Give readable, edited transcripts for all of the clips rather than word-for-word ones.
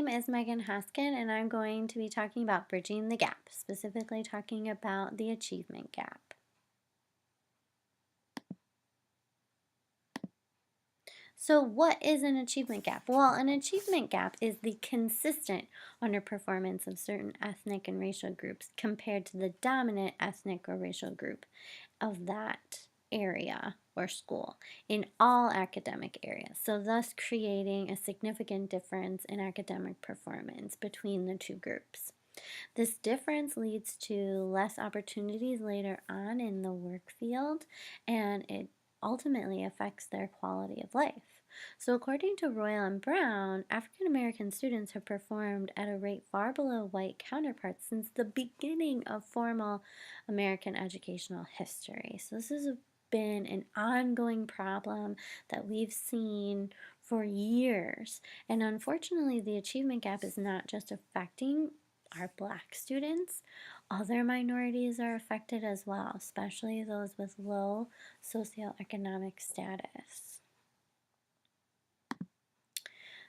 name is Megan Haskin, and I'm going to be talking about bridging the gap, specifically talking about the achievement gap. So, what is an achievement gap? Well, an achievement gap is the consistent underperformance of certain ethnic and racial groups compared to the dominant ethnic or racial group of that area or school in all academic areas, so thus creating a significant difference in academic performance between the two groups. This difference leads to less opportunities later on in the work field, and it ultimately affects their quality of life. So, according to Royal and Brown, African American students have performed at a rate far below white counterparts since the beginning of formal American educational history. So, this has been an ongoing problem that we've seen for years. And unfortunately, the achievement gap is not just affecting our Black students, other minorities are affected as well, especially those with low socioeconomic status.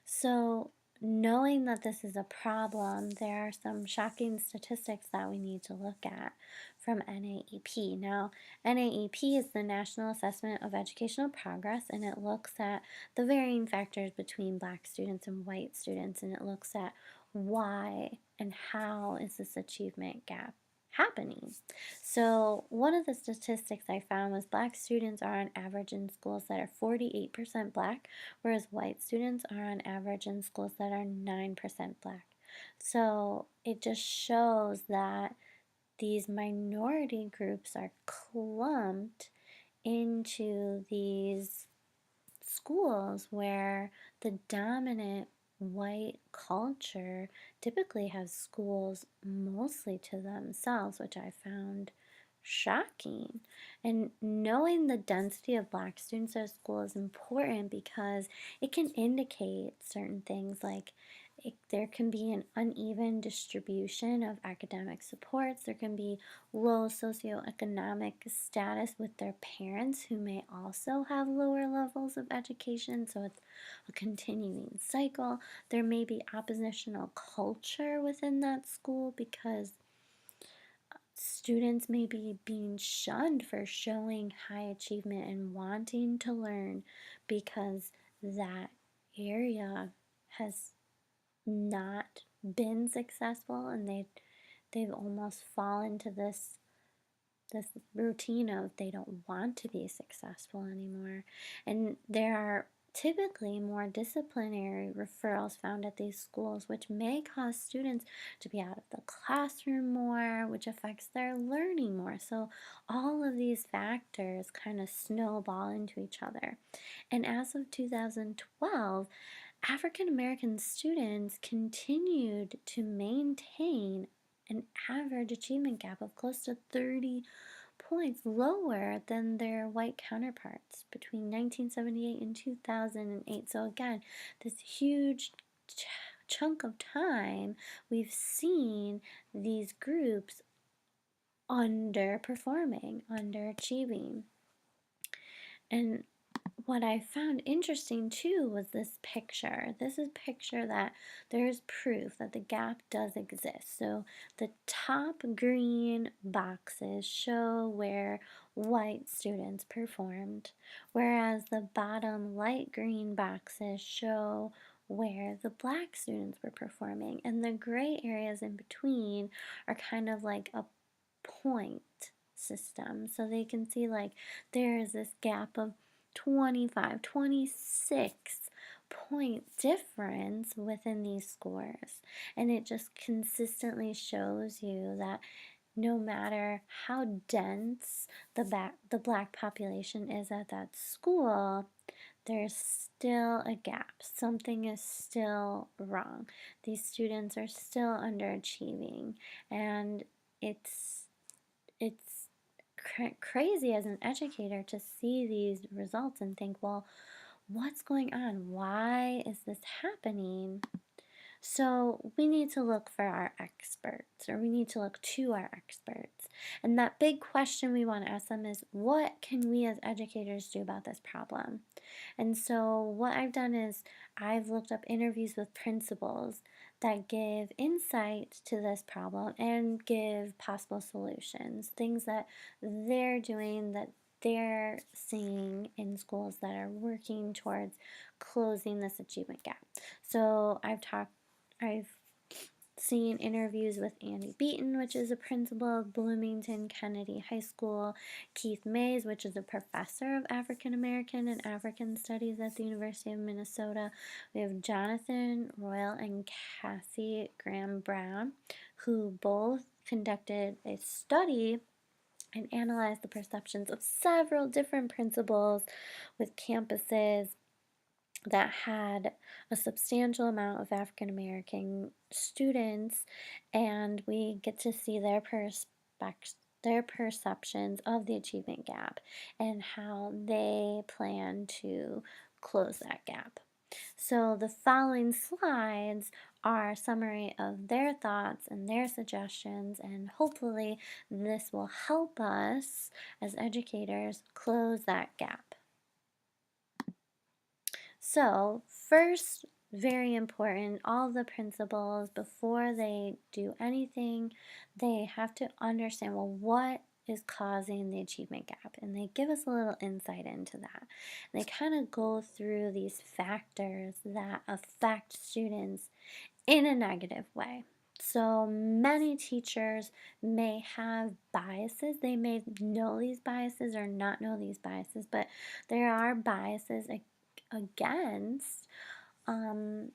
So, knowing that this is a problem, there are some shocking statistics that we need to look at from NAEP. Now, NAEP is the National Assessment of Educational Progress, and it looks at the varying factors between Black students and white students, and it looks at why and how is this achievement gap happening. So, one of the statistics I found was Black students are on average in schools that are 48% Black, whereas white students are on average in schools that are 9% Black. So, it just shows that these minority groups are clumped into these schools where the dominant white culture typically has schools mostly to themselves, which I found shocking. And knowing the density of Black students at school is important because it can indicate certain things like there can be an uneven distribution of academic supports. There can be low socioeconomic status with their parents who may also have lower levels of education, so it's a continuing cycle. There may be oppositional culture within that school because students may be being shunned for showing high achievement and wanting to learn because that area has not been successful, and they've almost fallen to this routine of they don't want to be successful anymore. And there are typically more disciplinary referrals found at these schools, which may cause students to be out of the classroom more, which affects their learning more. So, all of these factors kind of snowball into each other. And as of 2012, African American students continued to maintain an average achievement gap of close to 30 points lower than their white counterparts between 1978 and 2008. So, again, this huge chunk of time we've seen these groups underperforming, underachieving. And what I found interesting too was this picture. This is a picture that there's proof that the gap does exist. So the top green boxes show where white students performed, whereas the bottom light green boxes show where the Black students were performing. And the gray areas in between are kind of like a point system. So they can see like there is this gap of 25, 26 point difference within these scores. And it just consistently shows you that no matter how dense the Black population is at that school, there's still a gap. Something is still wrong. These students are still underachieving, and it's crazy as an educator to see these results and think, well, what's going on? Why is this happening? So we need to look for our experts, or we need to look to our experts. And that big question we want to ask them is, what can we as educators do about this problem? And so, what I've done is I've looked up interviews with principals that give insight to this problem and give possible solutions, things that they're doing that they're seeing in schools that are working towards closing this achievement gap. So I've seen interviews with Andy Beaton, which is a principal of Bloomington Kennedy High School, Keith Mays, which is a professor of African American and African Studies at the University of Minnesota. We have Jonathan Royal and Cassie Graham Brown, who both conducted a study and analyzed the perceptions of several different principals with campuses that had a substantial amount of African American students, and we get to see their perceptions of the achievement gap and how they plan to close that gap. So the following slides are a summary of their thoughts and their suggestions, and hopefully this will help us as educators close that gap. So, first, very important, all the principals, before they do anything, they have to understand, well, what is causing the achievement gap? And they give us a little insight into that. They kind of go through these factors that affect students in a negative way. So many teachers may have biases. They may know these biases or not know these biases, but there are biases against um,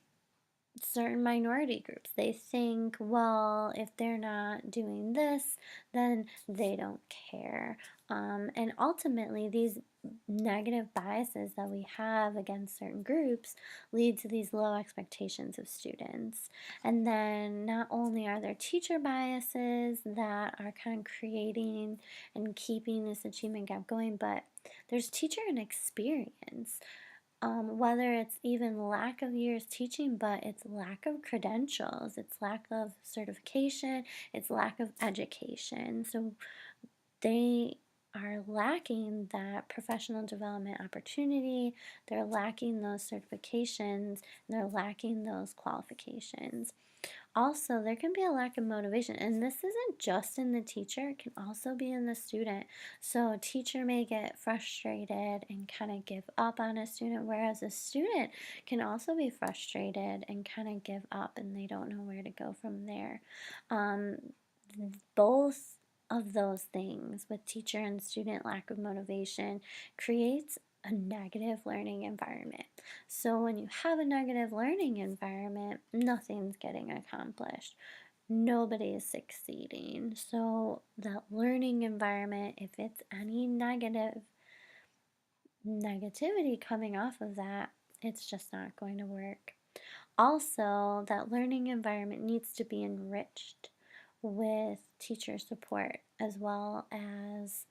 certain minority groups. They think, well, if they're not doing this, then they don't care. And ultimately, these negative biases that we have against certain groups lead to these low expectations of students. And then not only are there teacher biases that are kind of creating and keeping this achievement gap going, but there's teacher inexperience, whether it's even lack of years teaching, but it's lack of credentials, it's lack of certification, it's lack of education. So they are lacking that professional development opportunity, they're lacking those certifications, they're lacking those qualifications. Also, there can be a lack of motivation, and this isn't just in the teacher, it can also be in the student. So, a teacher may get frustrated and kind of give up on a student, whereas a student can also be frustrated and kind of give up and they don't know where to go from there. Um, both of those things, with teacher and student lack of motivation, creates a negative learning environment. So when you have a negative learning environment, nothing's getting accomplished. Nobody is succeeding. So that learning environment, if it's any negativity coming off of that, it's just not going to work. Also, that learning environment needs to be enriched with teacher support as well as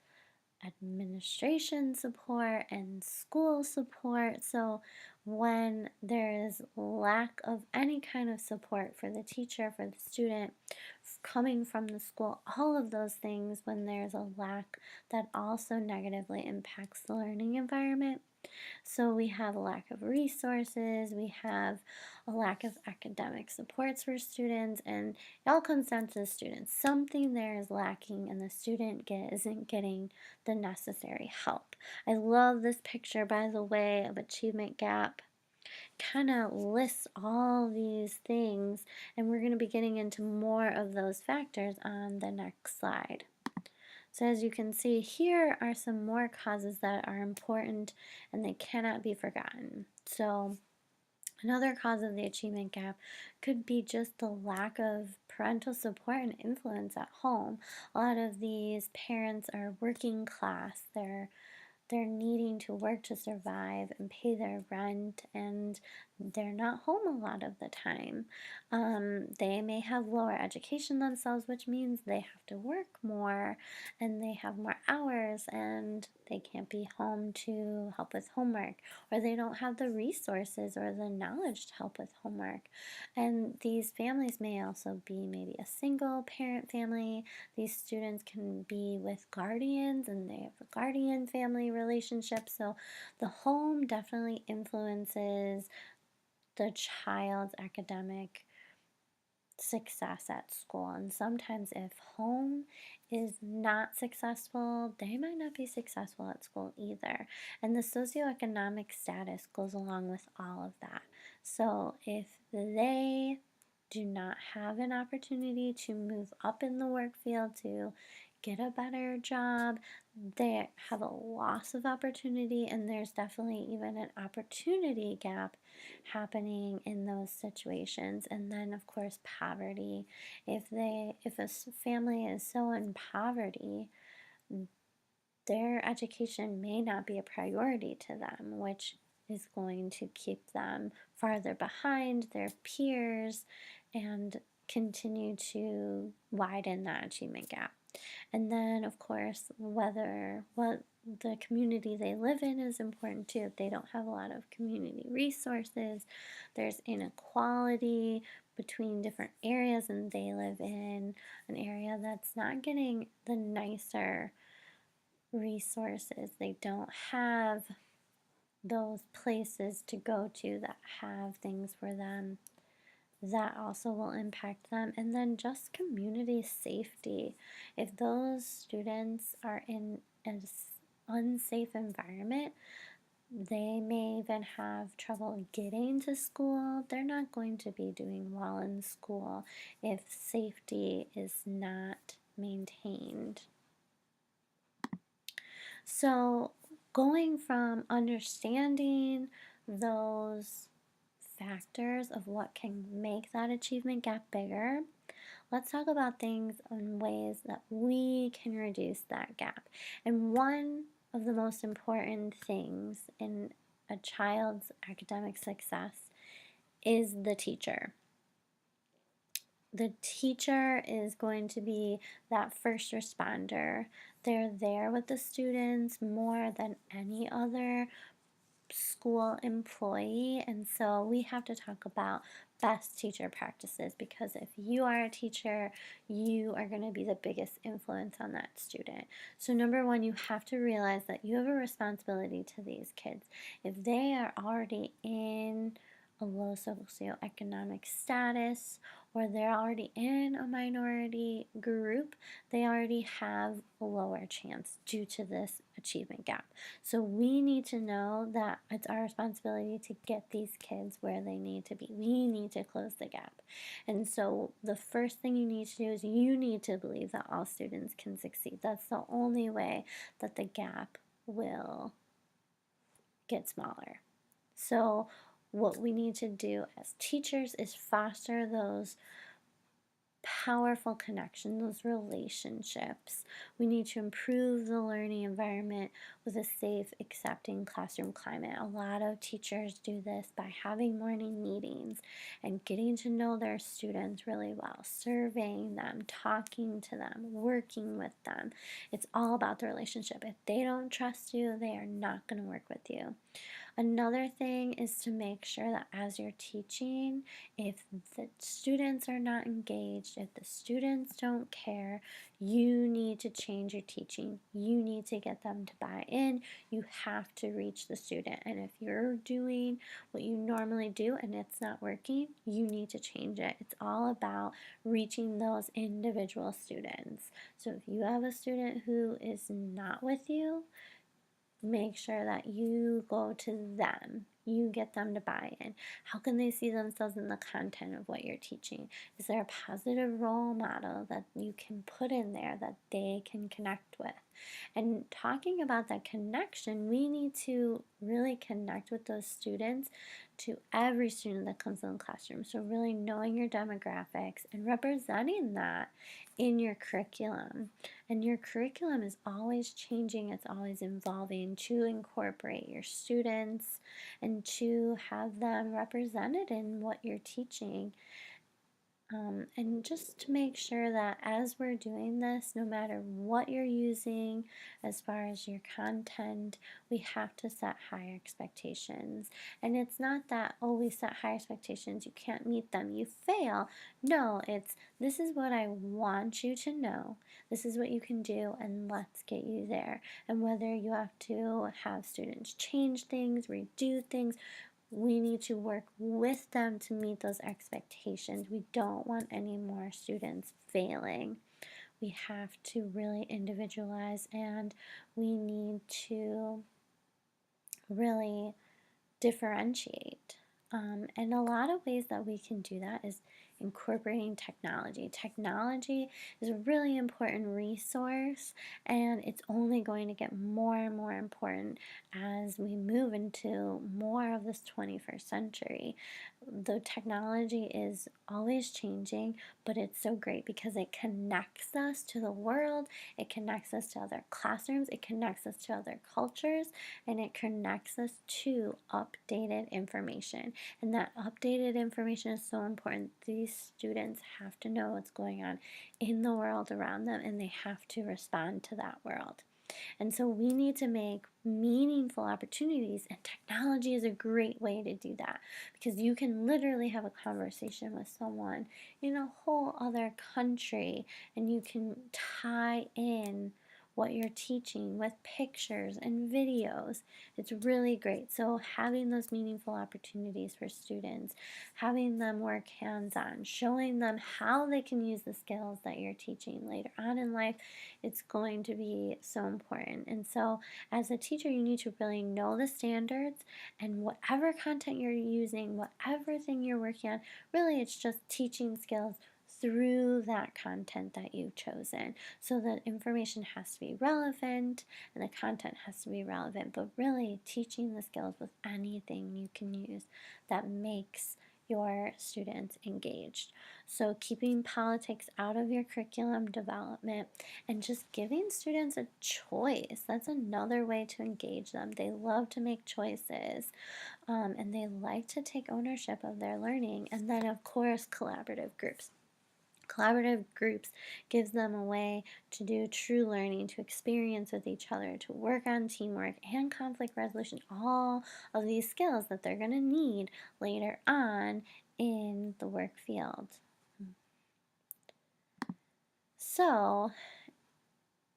administration support and school support. So, when there is lack of any kind of support for the teacher, for the student, coming from the school, all of those things, when there's a lack, that also negatively impacts the learning environment. So we have a lack of resources, we have a lack of academic supports for students, and it all comes down to the students. Something there is lacking, and the student isn't getting the necessary help. I love this picture, by the way, of achievement gap. Kind of lists all these things, and we're going to be getting into more of those factors on the next slide. So as you can see, here are some more causes that are important and they cannot be forgotten. So another cause of the achievement gap could be just the lack of parental support and influence at home. A lot of these parents are working class. They're needing to work to survive and pay their rent, and they're not home a lot of the time. They may have lower education themselves, which means they have to work more and they have more hours and they can't be home to help with homework, or they don't have the resources or the knowledge to help with homework. And these families may also be maybe a single parent family. These students can be with guardians and they have a guardian family relationship. So the home definitely influences the child's academic success at school. And sometimes, if home is not successful, they might not be successful at school either. And the socioeconomic status goes along with all of that. So, if they do not have an opportunity to move up in the work field to get a better job, they have a loss of opportunity, and there's definitely even an opportunity gap happening in those situations. And then of course poverty. If a family is so in poverty, their education may not be a priority to them, which is going to keep them farther behind their peers and continue to widen that achievement gap. And then, of course, whether what the community they live in is important too. If they don't have a lot of community resources, there's inequality between different areas, and they live in an area that's not getting the nicer resources. They don't have those places to go to that have things for them. That also will impact them. And then just community safety. If those students are in an unsafe environment, they may even have trouble getting to school. They're not going to be doing well in school if safety is not maintained. So, going from understanding those factors of what can make that achievement gap bigger, let's talk about things and ways that we can reduce that gap. And one of the most important things in a child's academic success is the teacher. The teacher is going to be that first responder. They're there with the students more than any other school employee. And so we have to talk about best teacher practices, because if you are a teacher, you are going to be the biggest influence on that student. So number one, you have to realize that you have a responsibility to these kids. If they are already in a low socioeconomic status, or they're already in a minority group, they already have a lower chance due to this achievement gap. So we need to know that it's our responsibility to get these kids where they need to be. We need to close the gap. And so the first thing you need to do is you need to believe that all students can succeed. That's the only way that the gap will get smaller. So what we need to do as teachers is foster those powerful connections, those relationships. We need to improve the learning environment with a safe, accepting classroom climate. A lot of teachers do this by having morning meetings and getting to know their students really well, surveying them, talking to them, working with them. It's all about the relationship. If they don't trust you, they are not going to work with you. Another thing is to make sure that as you're teaching, if the students are not engaged, if the students don't care, you need to change your teaching. You need to get them to buy in. You have to reach the student. And if you're doing what you normally do and it's not working, you need to change it. It's all about reaching those individual students. So if you have a student who is not with you, make sure that you go to them. You get them to buy in. How can they see themselves in the content of what you're teaching? Is there a positive role model that you can put in there that they can connect with? And talking about that connection, we need to really connect with those students, to every student that comes in the classroom. So, really knowing your demographics and representing that in your curriculum. And your curriculum is always changing, it's always evolving to incorporate your students and to have them represented in what you're teaching. And just to make sure that as we're doing this, no matter what you're using as far as your content, we have to set higher expectations. And it's not that, oh, we set high expectations, you can't meet them, you fail. No, it's this is what I want you to know, this is what you can do, and let's get you there. And whether you have to have students change things, redo things, we need to work with them to meet those expectations. We don't want any more students failing. We have to really individualize, and we need to really differentiate. And a lot of ways that we can do that is incorporating technology. Technology is a really important resource, and it's only going to get more and more important as we move into more of this 21st century. The technology is always changing, but it's so great because it connects us to the world, it connects us to other classrooms, it connects us to other cultures, and it connects us to updated information. And that updated information is so important. These students have to know what's going on in the world around them, and they have to respond to that world. And so we need to make meaningful opportunities, and technology is a great way to do that, because you can literally have a conversation with someone in a whole other country, and you can tie in what you're teaching with pictures and videos. It's really great. So having those meaningful opportunities for students, having them work hands-on, showing them how they can use the skills that you're teaching later on in life, it's going to be so important. And so as a teacher, you need to really know the standards, and whatever content you're using, whatever thing you're working on, really it's just teaching skills through that content that you've chosen. So the information has to be relevant and the content has to be relevant, but really teaching the skills with anything you can use that makes your students engaged. So keeping politics out of your curriculum development and just giving students a choice. That's another way to engage them. They love to make choices, and they like to take ownership of their learning. And then, of course, collaborative groups. Collaborative groups gives them a way to do true learning, to experience with each other, to work on teamwork and conflict resolution, all of these skills that they're going to need later on in the work field. So,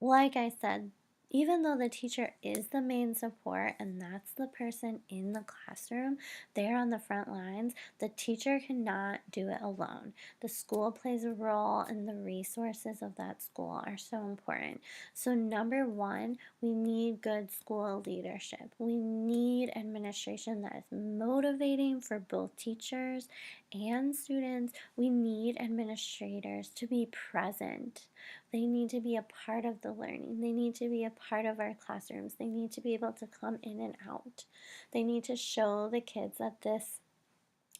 like I said, even though the teacher is the main support and that's the person in the classroom, they're on the front lines, the teacher cannot do it alone. The school plays a role, and the resources of that school are so important. So, number one, we need good school leadership. We need administration that is motivating for both teachers and students. We need administrators to be present. They need to be a part of the learning. They need to be a part of our classrooms. They need to be able to come in and out. They need to show the kids that this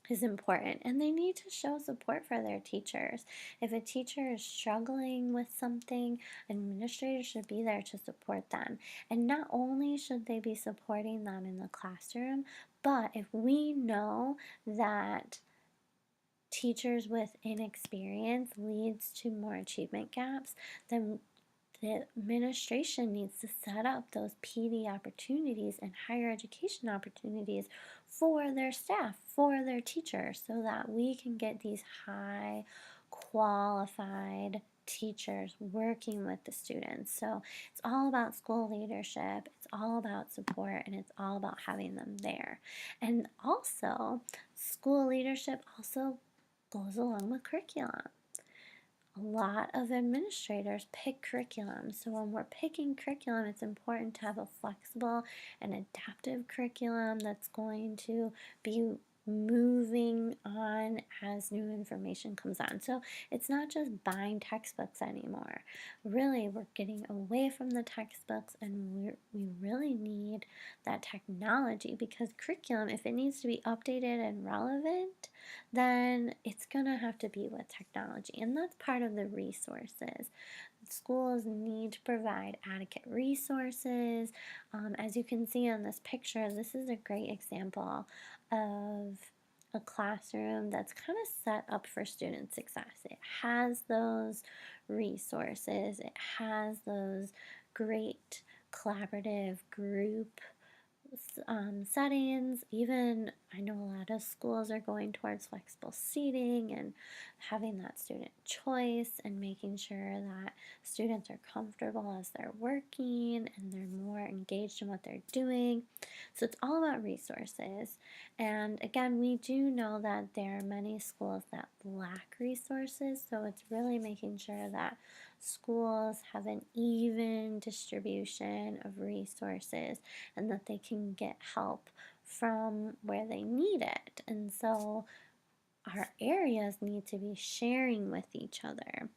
is important, and they need to show support for their teachers. If a teacher is struggling with something, administrators should be there to support them. And not only should they be supporting them in the classroom, but if we know that teachers with inexperience leads to more achievement gaps, then the administration needs to set up those PD opportunities and higher education opportunities for their staff, for their teachers, so that we can get these high qualified teachers working with the students. So it's all about school leadership, it's all about support, and it's all about having them there. And also, school leadership also goes along with curriculum. A lot of administrators pick curriculum. So when we're picking curriculum, it's important to have a flexible and adaptive curriculum that's going to be moving on as new information comes on. So it's not just buying textbooks anymore. Really, we're getting away from the textbooks, and we really need that technology, because curriculum, if it needs to be updated and relevant, then it's going to have to be with technology. And that's part of the resources. Schools need to provide adequate resources. As you can see on this picture, this is a great example of a classroom that's kind of set up for student success. It has those resources, it has those great collaborative group settings. Even I know a lot of schools are going towards flexible seating and having that student choice and making sure that students are comfortable as they're working and they're more engaged in what they're doing. So it's all about resources. And again, we do know that there are many schools that lack resources, so it's really making sure that schools have an even distribution of resources and that they can get help from where they need it. And so our areas need to be sharing with each other.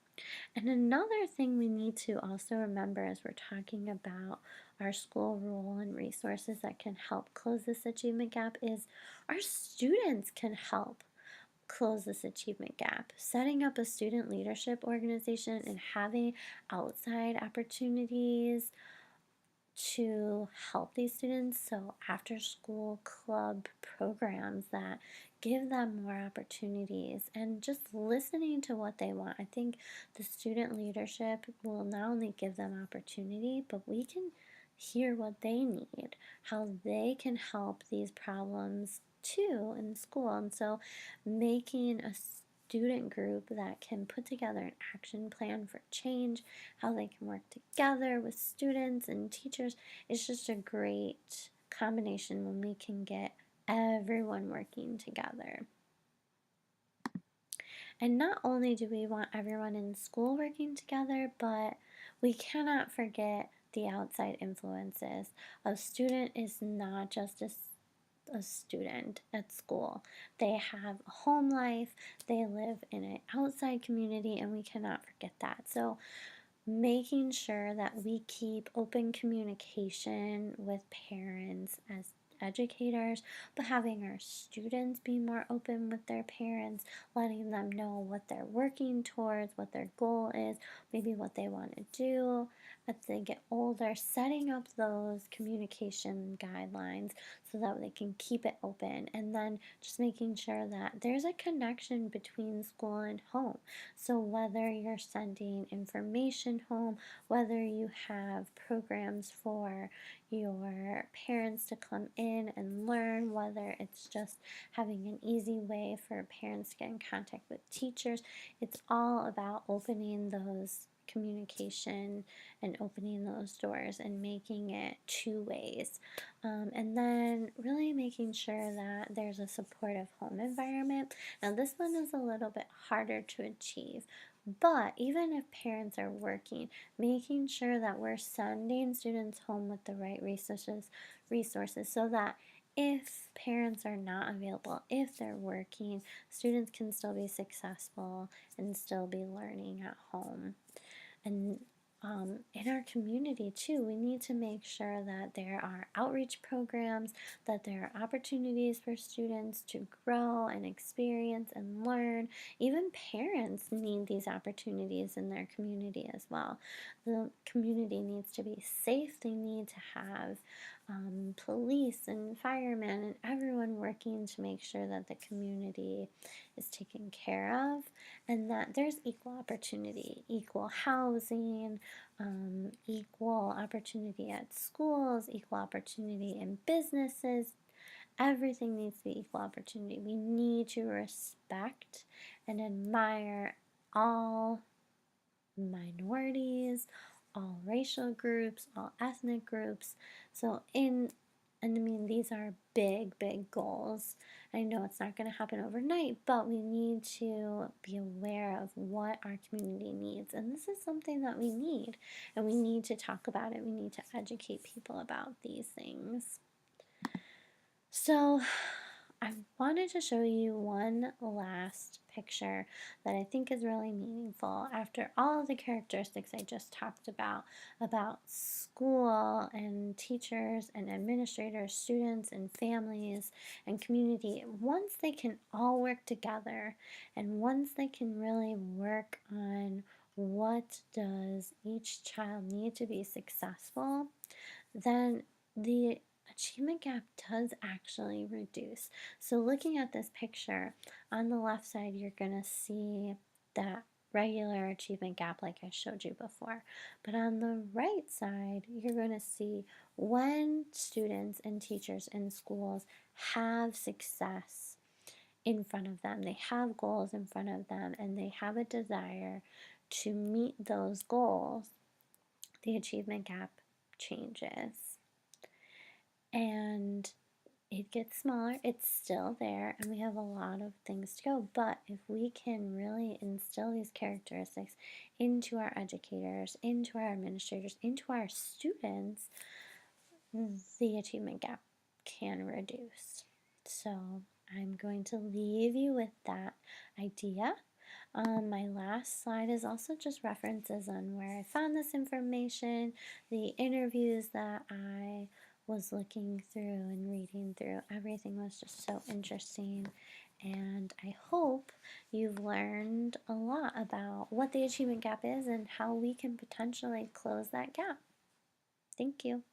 And another thing we need to also remember as we're talking about our school role and resources that can help close this achievement gap is our students can help close this achievement gap. Setting up a student leadership organization and having outside opportunities to help these students. So, after school club programs that give them more opportunities and just listening to what they want. I think the student leadership will not only give them opportunity, but we can hear what they need, how they can help these problems too in school. And so, making a student group that can put together an action plan for change, how they can work together with students and teachers. It's just a great combination when we can get everyone working together. And not only do we want everyone in school working together, but we cannot forget the outside influences. A student is not just a student at school. They have a home life, they live in an outside community, and we cannot forget that. So, making sure that we keep open communication with parents as educators, but having our students be more open with their parents, letting them know what they're working towards, what their goal is, maybe what they want to do as they get older, setting up those communication guidelines so that they can keep it open, and then just making sure that there's a connection between school and home. So, whether you're sending information home, whether you have programs for your parents to come in and learn, whether it's just having an easy way for parents to get in contact with teachers, it's all about opening those communication and opening those doors and making it two ways. And then really making sure that there's a supportive home environment. Now, this one is a little bit harder to achieve, but even if parents are working, making sure that we're sending students home with the right resources so that if parents are not available, if they're working, students can still be successful and still be learning at home. And in our community too, we need to make sure that there are outreach programs, that there are opportunities for students to grow and experience and learn. Even parents need these opportunities in their community as well. The community needs to be safe. They need to have police and firemen and everyone working to make sure that the community is taken care of and that there's equal opportunity, equal housing, equal opportunity at schools, equal opportunity in businesses. Everything needs to be equal opportunity. We need to respect and admire all minorities, all racial groups, all ethnic groups. And I mean, these are big, big goals. I know it's not going to happen overnight, but we need to be aware of what our community needs. And this is something that we need, and we need to talk about it. We need to educate people about these things. So, I wanted to show you one last picture that I think is really meaningful after all of the characteristics I just talked about school and teachers and administrators, students and families and community. Once they can all work together and once they can really work on what does each child need to be successful, then the achievement gap does actually reduce. So, looking at this picture, on the left side, you're going to see that regular achievement gap like I showed you before. But on the right side, you're going to see when students and teachers in schools have success in front of them, they have goals in front of them, and they have a desire to meet those goals, the achievement gap changes and it gets smaller. It's still there, and we have a lot of things to go. But if we can really instill these characteristics into our educators, into our administrators, into our students, the achievement gap can reduce. So I'm going to leave you with that idea. My last slide is also just references on where I found this information, the interviews that I was looking through and reading through. Everything was just so interesting. And I hope you've learned a lot about what the achievement gap is and how we can potentially close that gap. Thank you.